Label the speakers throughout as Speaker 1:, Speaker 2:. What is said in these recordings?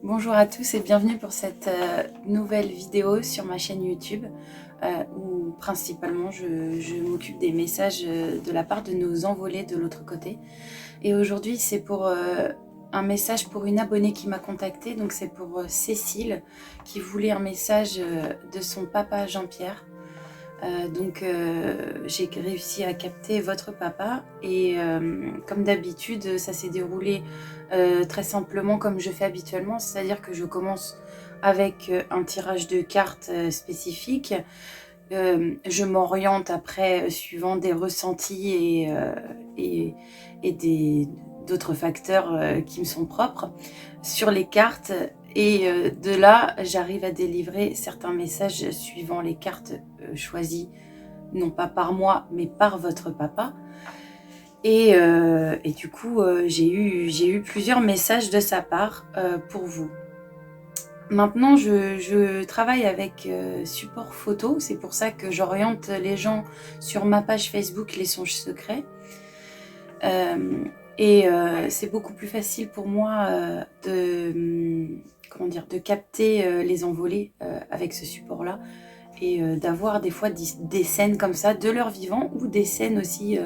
Speaker 1: Bonjour à tous et bienvenue pour cette nouvelle vidéo sur ma chaîne YouTube où principalement je m'occupe des messages de la part de nos envolés de l'autre côté. Et aujourd'hui c'est pour un message pour une abonnée qui m'a contactée, donc c'est pour Cécile qui voulait un message de son papa Jean-Pierre. J'ai réussi à capter votre papa et comme d'habitude ça s'est déroulé très simplement comme je fais habituellement, c'est-à-dire que je commence avec un tirage de cartes spécifique. Je m'oriente après suivant des ressentis et d'autres facteurs qui me sont propres sur les cartes. Et de là, j'arrive à délivrer certains messages suivant les cartes choisies, non pas par moi, mais par votre papa. Et du coup, j'ai eu plusieurs messages de sa part pour vous. Maintenant, je travaille avec support photo. C'est pour ça que j'oriente les gens sur ma page Facebook Les Songes Secrets. C'est beaucoup plus facile pour moi de capter les envolées avec ce support-là et d'avoir des fois des scènes comme ça de leur vivant ou des scènes aussi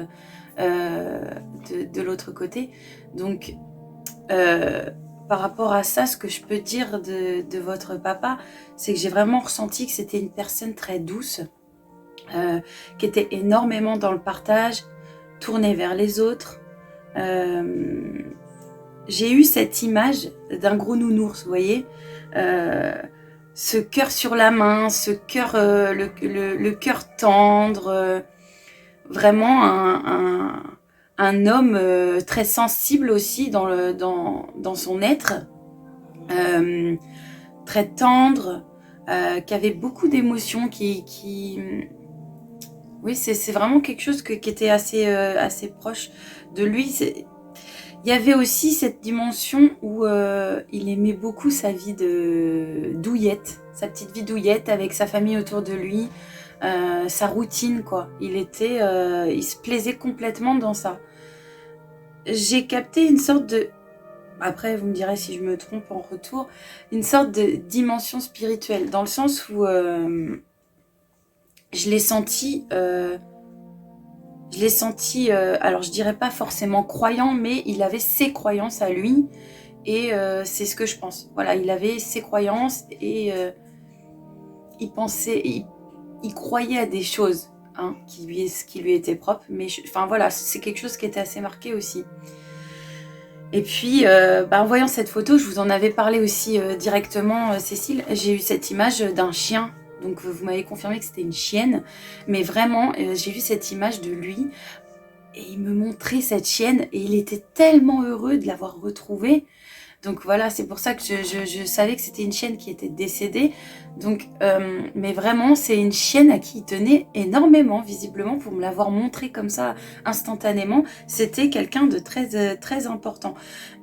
Speaker 1: de l'autre côté. Donc, par rapport à ça, ce que je peux dire de votre papa, c'est que j'ai vraiment ressenti que c'était une personne très douce, qui était énormément dans le partage, tournée vers les autres. J'ai eu cette image d'un gros nounours, vous voyez, ce cœur sur la main, ce cœur, le cœur tendre, vraiment un homme très sensible aussi dans son être, très tendre, qui avait beaucoup d'émotions, oui, c'est vraiment quelque chose qui était assez proche de lui. Il y avait aussi cette dimension où il aimait beaucoup sa vie de douillette, sa petite vie douillette avec sa famille autour de lui, sa routine, quoi. Il se plaisait complètement dans ça. J'ai capté une sorte de... Après, vous me direz si je me trompe en retour, une sorte de dimension spirituelle, dans le sens où je l'ai senti... alors je dirais pas forcément croyant, mais il avait ses croyances à lui, et c'est ce que je pense. Voilà, il avait ses croyances et il pensait, il croyait à des choses qui lui étaient propres, mais enfin voilà, c'est quelque chose qui était assez marqué aussi. Et puis, en voyant cette photo, je vous en avais parlé aussi directement, Cécile, j'ai eu cette image d'un chien. Donc vous m'avez confirmé que c'était une chienne, mais vraiment, j'ai vu cette image de lui. Et il me montrait cette chienne et il était tellement heureux de l'avoir retrouvée. Donc voilà, c'est pour ça que je savais que c'était une chienne qui était décédée. Donc, mais vraiment, c'est une chienne à qui il tenait énormément, visiblement, pour me l'avoir montré comme ça instantanément. C'était quelqu'un de très important.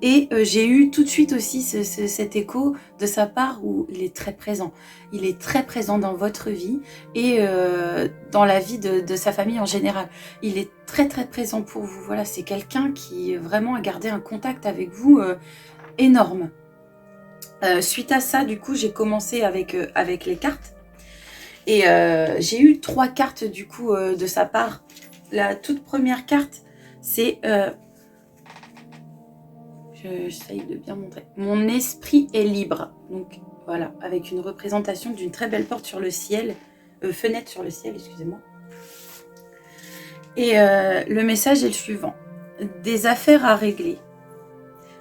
Speaker 1: Et j'ai eu tout de suite aussi cet écho de sa part où il est très présent. Il est très présent dans votre vie et dans la vie de sa famille en général. Il est très présent pour vous. Voilà, c'est quelqu'un qui vraiment a gardé un contact avec vous énorme. Suite à ça, du coup, j'ai commencé avec les cartes. Et j'ai eu 3 cartes, du coup, de sa part. La toute première carte, c'est... j'essaye de bien montrer. Mon esprit est libre. Donc, voilà, avec une représentation d'une très belle porte sur le ciel. Fenêtre sur le ciel, excusez-moi. Et le message est le suivant. Des affaires à régler.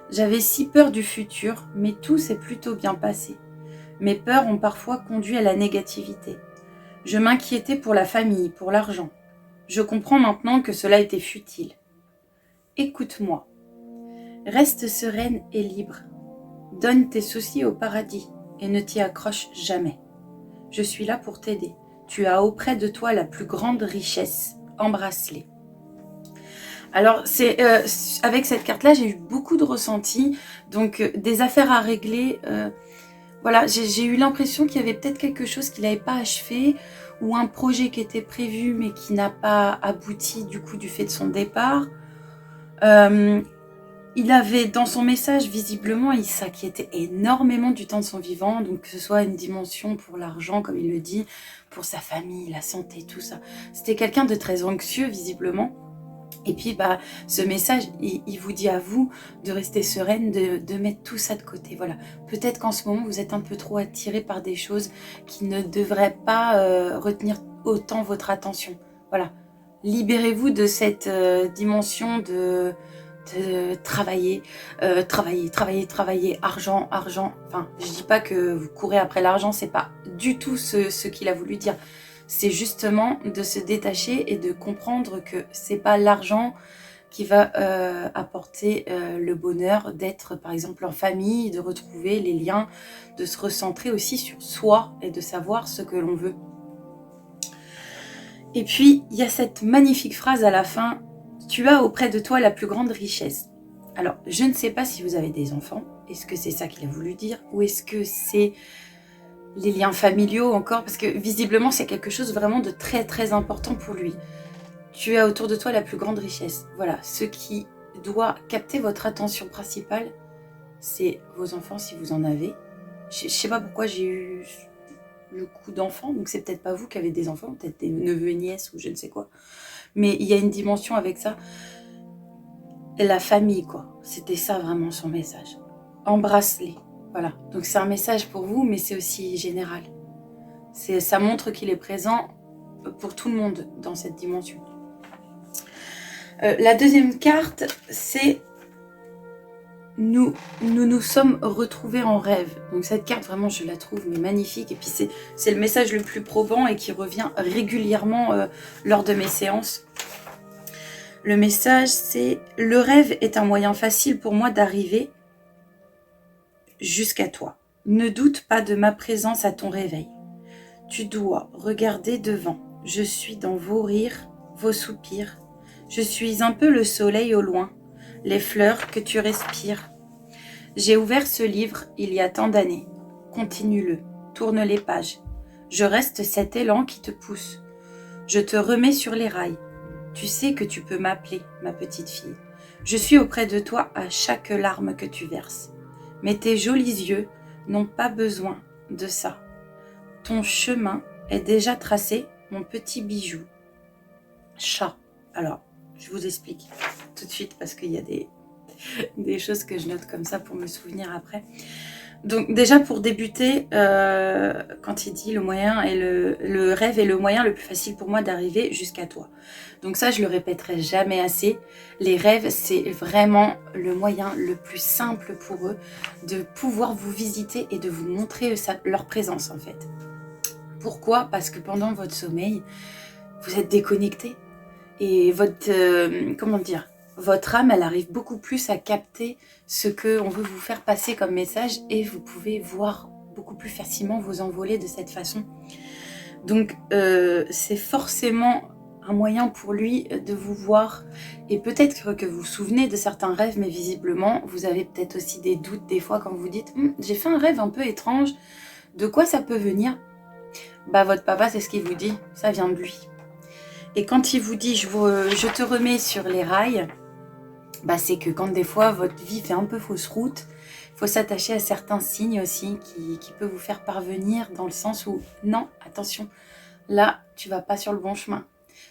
Speaker 1: J'avais si peur du futur, mais tout s'est plutôt bien passé. Mes peurs ont parfois conduit à la négativité. Je m'inquiétais pour la famille, pour l'argent. Je comprends maintenant que cela était futile. Écoute-moi. Reste sereine et libre. Donne tes soucis au paradis et ne t'y accroche jamais. Je suis là pour t'aider. Tu as auprès de toi la plus grande richesse. Embrasse-les. Alors, avec cette carte-là, j'ai eu beaucoup de ressentis. Donc, des affaires à régler. Voilà, j'ai eu l'impression qu'il y avait peut-être quelque chose qu'il n'avait pas achevé ou un projet qui était prévu mais qui n'a pas abouti du coup du fait de son départ. il avait dans son message, visiblement, il s'inquiétait énormément du temps de son vivant, donc que ce soit une dimension pour l'argent, comme il le dit, pour sa famille, la santé, tout ça. C'était quelqu'un de très anxieux, visiblement. Et puis, ce message, il vous dit à vous de rester sereine, de mettre tout ça de côté. Voilà. Peut-être qu'en ce moment, vous êtes un peu trop attiré par des choses qui ne devraient pas retenir autant votre attention. Voilà. Libérez-vous de cette dimension de travailler, travailler, argent. Enfin, je dis pas que vous courez après l'argent, c'est pas du tout ce qu'il a voulu dire. C'est justement de se détacher et de comprendre que c'est pas l'argent qui va apporter le bonheur d'être par exemple en famille, de retrouver les liens, de se recentrer aussi sur soi et de savoir ce que l'on veut. Et puis, il y a cette magnifique phrase à la fin, « Tu as auprès de toi la plus grande richesse ». Alors, je ne sais pas si vous avez des enfants, est-ce que c'est ça qu'il a voulu dire, ou est-ce que c'est les liens familiaux encore, parce que visiblement c'est quelque chose vraiment de très très important pour lui. Tu as autour de toi la plus grande richesse. Voilà, ce qui doit capter votre attention principale, c'est vos enfants si vous en avez. Je sais pas pourquoi j'ai eu le coup d'enfant, donc c'est peut-être pas vous qui avez des enfants, peut-être des neveux et nièces ou je ne sais quoi. Mais il y a une dimension avec ça. La famille, quoi. C'était ça vraiment son message. Embrasse-les. Voilà, donc c'est un message pour vous, mais c'est aussi général. Ça montre qu'il est présent pour tout le monde dans cette dimension. La deuxième carte, c'est nous sommes retrouvés en rêve. Donc cette carte, vraiment, je la trouve mais magnifique. Et puis c'est le message le plus probant et qui revient régulièrement lors de mes séances. Le message, c'est « Le rêve est un moyen facile pour moi d'arriver jusqu'à toi. Ne doute pas de ma présence à ton réveil. Tu dois regarder devant. Je suis dans vos rires, vos soupirs. Je suis un peu le soleil au loin, les fleurs que tu respires. J'ai ouvert ce livre il y a tant d'années. Continue-le, tourne les pages. Je reste cet élan qui te pousse. Je te remets sur les rails. Tu sais que tu peux m'appeler, ma petite fille. Je suis auprès de toi à chaque larme que tu verses. Mais tes jolis yeux n'ont pas besoin de ça. Ton chemin est déjà tracé, mon petit bijou. Chat. Alors, je vous explique tout de suite parce qu'il y a des choses que je note comme ça pour me souvenir après. Donc déjà pour débuter, quand il dit le moyen et le rêve est le moyen le plus facile pour moi d'arriver jusqu'à toi. Donc ça, je le répéterai jamais assez. Les rêves, c'est vraiment le moyen le plus simple pour eux de pouvoir vous visiter et de vous montrer leur présence en fait. Pourquoi? Parce que pendant votre sommeil, vous êtes déconnecté et votre âme, elle arrive beaucoup plus à capter ce qu'on veut vous faire passer comme message et vous pouvez voir beaucoup plus facilement vous envoler de cette façon. Donc, c'est forcément un moyen pour lui de vous voir et peut-être que vous vous souvenez de certains rêves, mais visiblement, vous avez peut-être aussi des doutes des fois quand vous dites « j'ai fait un rêve un peu étrange, de quoi ça peut venir ?» Votre papa, c'est ce qu'il vous dit, ça vient de lui. Et quand il vous dit je te remets sur les rails, c'est que quand des fois votre vie fait un peu fausse route, il faut s'attacher à certains signes aussi qui peuvent vous faire parvenir dans le sens où non, attention, là tu vas pas sur le bon chemin.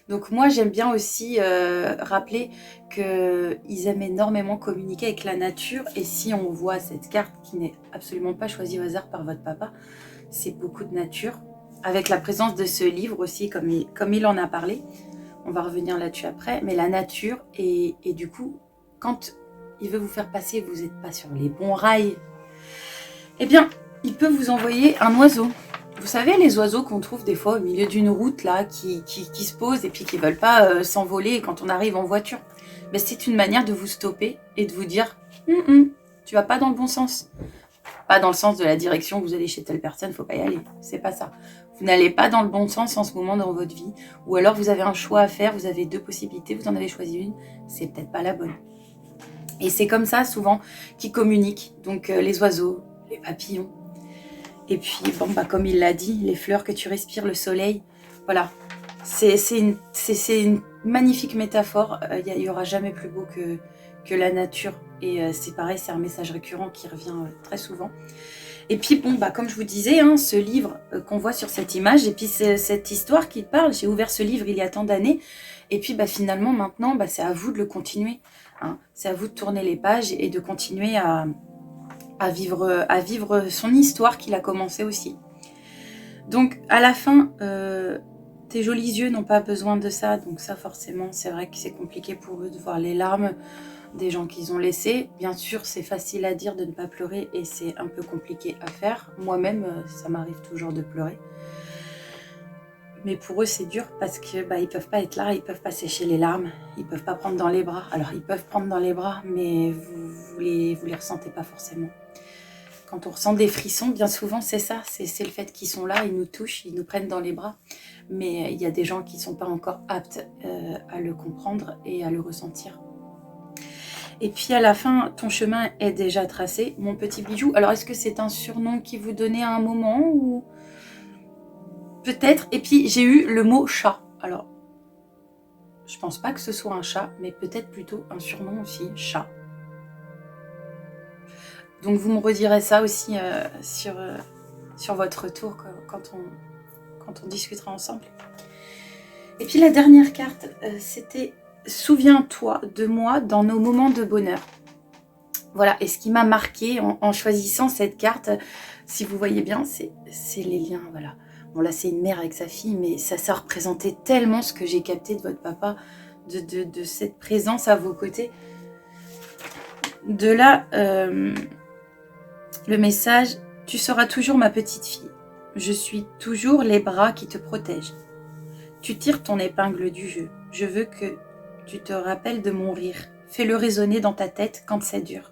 Speaker 1: Donc moi j'aime bien aussi rappeler qu'ils aiment énormément communiquer avec la nature et si on voit cette carte qui n'est absolument pas choisie au hasard par votre papa, c'est beaucoup de nature. Avec la présence de ce livre aussi, comme il en a parlé, on va revenir là-dessus après, mais la nature, et du coup, quand il veut vous faire passer, vous n'êtes pas sur les bons rails, eh bien, il peut vous envoyer un oiseau. Vous savez, les oiseaux qu'on trouve des fois au milieu d'une route, là, qui se posent et puis qui ne veulent pas s'envoler quand on arrive en voiture. Mais c'est une manière de vous stopper et de vous dire « tu vas pas dans le bon sens ». Pas dans le sens de la direction, vous allez chez telle personne, faut pas y aller. C'est pas ça. Vous n'allez pas dans le bon sens en ce moment dans votre vie. Ou alors vous avez un choix à faire, vous avez deux possibilités, vous en avez choisi une, c'est peut-être pas la bonne. Et c'est comme ça souvent qu'ils communiquent. Donc les oiseaux, les papillons. Et puis comme il l'a dit, les fleurs que tu respires, le soleil. Voilà. C'est une magnifique métaphore. Il n'y aura jamais plus beau que la nature Et c'est pareil, c'est un message récurrent qui revient très souvent. Et puis bon, bah, comme je vous disais, hein, ce livre qu'on voit sur cette image, et puis cette histoire qui parle, j'ai ouvert ce livre il y a tant d'années, et puis bah, finalement maintenant, bah, c'est à vous de le continuer. Hein. C'est à vous de tourner les pages et de continuer à vivre son histoire qu'il a commencé aussi. Donc à la fin, tes jolis yeux n'ont pas besoin de ça, donc ça forcément c'est vrai que c'est compliqué pour eux de voir les larmes des gens qu'ils ont laissés. Bien sûr c'est facile à dire de ne pas pleurer et c'est un peu compliqué à faire. Moi-même ça m'arrive toujours de pleurer. Mais pour eux c'est dur parce que bah, ils peuvent pas être là, ils peuvent pas sécher les larmes, ils peuvent pas prendre dans les bras. Alors ils peuvent prendre dans les bras mais vous les ressentez pas forcément. Quand on ressent des frissons, bien souvent, c'est ça. C'est le fait qu'ils sont là, ils nous touchent, ils nous prennent dans les bras. Mais il y a des gens qui ne sont pas encore aptes à le comprendre et à le ressentir. Et puis à la fin, ton chemin est déjà tracé, mon petit bijou. Alors, est-ce que c'est un surnom qui vous donnait à un moment ou peut-être. Et puis, j'ai eu le mot chat. Alors, je pense pas que ce soit un chat, mais peut-être plutôt un surnom aussi, chat. Donc vous me redirez ça aussi sur votre retour quand on discutera ensemble. Et puis la dernière carte, c'était « Souviens-toi de moi dans nos moments de bonheur ». Voilà, et ce qui m'a marqué en choisissant cette carte, si vous voyez bien, c'est les liens, voilà. Bon là c'est une mère avec sa fille, mais ça représentait tellement ce que j'ai capté de votre papa, de cette présence à vos côtés. De là... le message « Tu seras toujours ma petite fille. Je suis toujours les bras qui te protègent. Tu tires ton épingle du jeu. Je veux que tu te rappelles de mon rire. Fais-le résonner dans ta tête quand c'est dur.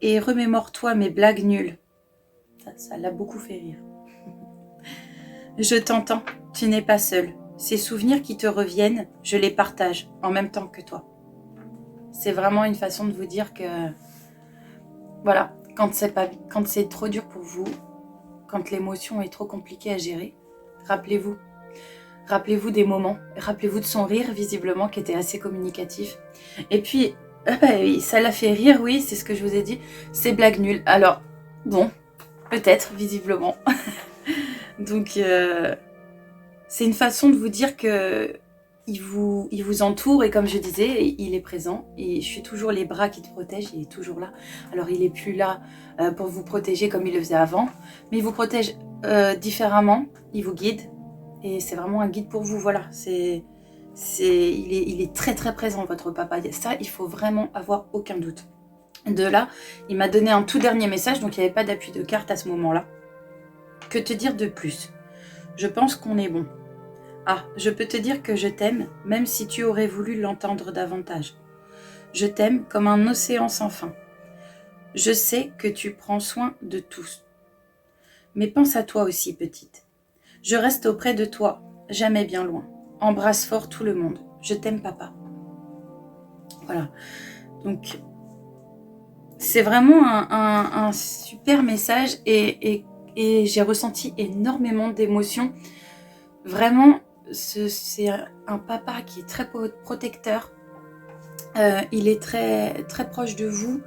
Speaker 1: Et remémore-toi mes blagues nulles. » Ça l'a beaucoup fait rire. « Je t'entends. Tu n'es pas seule. Ces souvenirs qui te reviennent, je les partage en même temps que toi. » C'est vraiment une façon de vous dire que... Voilà. Quand c'est trop dur pour vous, quand l'émotion est trop compliquée à gérer, rappelez-vous. Rappelez-vous des moments. Rappelez-vous de son rire, visiblement, qui était assez communicatif. Et puis, ça l'a fait rire, oui, c'est ce que je vous ai dit. C'est blague nulle. Alors, bon, peut-être, visiblement. Donc, c'est une façon de vous dire que il vous entoure et comme je disais, il est présent et je suis toujours les bras qui te protègent, il est toujours là. Alors il est plus là pour vous protéger comme il le faisait avant, mais il vous protège différemment, il vous guide et c'est vraiment un guide pour vous, voilà. Il est très très présent votre papa, ça il faut vraiment avoir aucun doute. De là, il m'a donné un tout dernier message, donc il n'y avait pas d'appui de carte à ce moment-là. Que te dire de plus? Je pense qu'on est bon. Ah, je peux te dire que je t'aime, même si tu aurais voulu l'entendre davantage. Je t'aime comme un océan sans fin. Je sais que tu prends soin de tous. Mais pense à toi aussi, petite. Je reste auprès de toi, jamais bien loin. Embrasse fort tout le monde. Je t'aime, papa. Voilà. Donc, c'est vraiment un super message et j'ai ressenti énormément d'émotions. Vraiment, c'est un papa qui est très protecteur. Il est très, très proche de vous.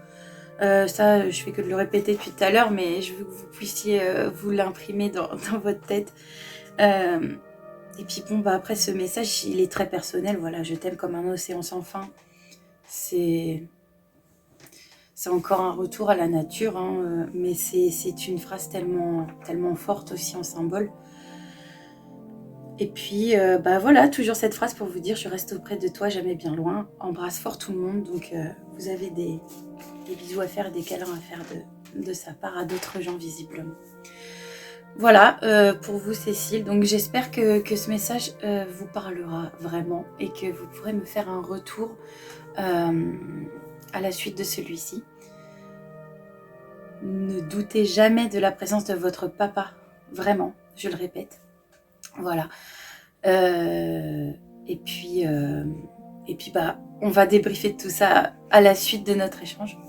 Speaker 1: Ça, je fais que de le répéter depuis tout à l'heure, mais je veux que vous puissiez vous l'imprimer dans votre tête. Et puis bon, bah après ce message, il est très personnel. Voilà, je t'aime comme un océan sans fin. C'est encore un retour à la nature, hein, mais c'est une phrase tellement, tellement forte aussi en symbole. Et puis, bah voilà, toujours cette phrase pour vous dire « Je reste auprès de toi, jamais bien loin. Embrasse fort tout le monde. » Donc, vous avez des bisous à faire et des câlins à faire de sa part à d'autres gens, visiblement. Voilà, pour vous, Cécile. Donc, j'espère que ce message vous parlera vraiment et que vous pourrez me faire un retour à la suite de celui-ci. Ne doutez jamais de la présence de votre papa. Vraiment, je le répète. Voilà. Et puis bah, on va débriefer de tout ça à la suite de notre échange.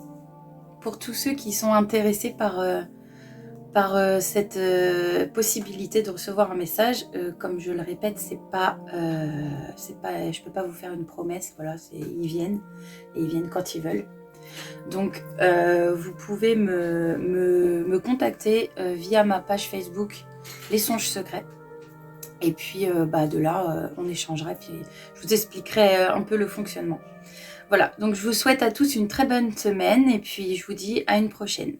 Speaker 1: Pour tous ceux qui sont intéressés par cette possibilité de recevoir un message, comme je le répète, je peux pas vous faire une promesse. Voilà, ils viennent et ils viennent quand ils veulent. Donc, vous pouvez me contacter via ma page Facebook Les Songes Secrets. Et puis, de là, on échangera. Et puis, je vous expliquerai un peu le fonctionnement. Voilà, donc je vous souhaite à tous une très bonne semaine. Et puis, je vous dis à une prochaine.